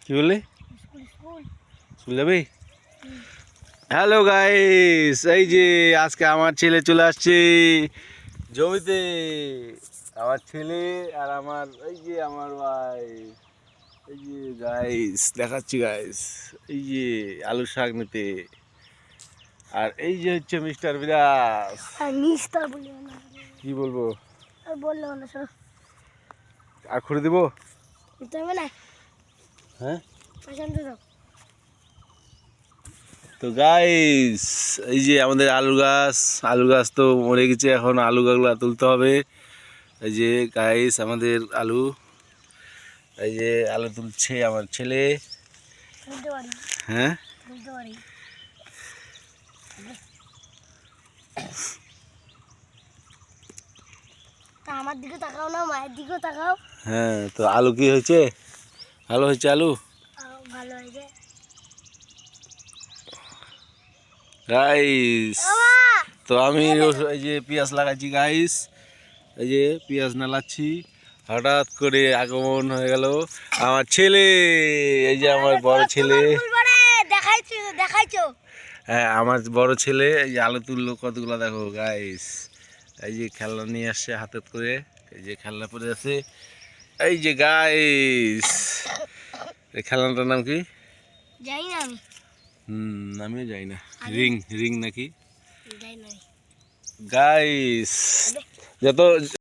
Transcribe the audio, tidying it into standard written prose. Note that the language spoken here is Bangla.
কি বললি? স্কুল যাবি? হ্যালো গাইস, এই যে আজকে আমার ছেলে চলে আসছে জমিতে। আমার ছেলে আর আমার এই যে আমার ভাই, এই যে গাইস দেখাচ্ছি গাইস, এই যে আলু শাক নিতে। আর এই যে হচ্ছে মিস্টার বিরাস। মিস্টার বলি না, কি বলবো? বললো না সব আর খুঁড়ে দিব? দিতে হবে না। হ্যাঁ পছন্দ তো তো গাইস, এই যে আমাদের আলু গাছ তো মরে গেছে, এখন আলু গাছগুলো তুলতে হবে। এই যে গাইস আমাদের আলু, এই যে আলু তুলছে আমার ছেলে। বলতে পারি, হ্যাঁ বলতে পারি। তা আমার দিকে তাকাও না, মায়ের দিকেও তাকাও। হ্যাঁ, তো আলু কি হয়েছে? ভালো হয়েছে আলু ভালো হয়েছে গাইস। বাবা। তো আমি এই যে পেঁয়াজ লাগাচ্ছি গাইস, এই যে পেঁয়াজ নালাচ্ছি। হঠাৎ করে আগমন হয়ে গেল আমার ছেলে, এই যে আমার বড় ছেলে। দেখাইছো দেখাইছো। হ্যাঁ, আমার বড় ছেলে এই যে আলু তুললো কতগুলো দেখো গাইস। এই যে খেলনা নিয়ে আসছে হাতে করে, এই যে খেলনা পড়ে আছে। এই যে গাইস, এই খেলনাটার নাম কি? যাই না আমি, আমিও যাই না। রিং রিং নাকি যাই না গাইস? যত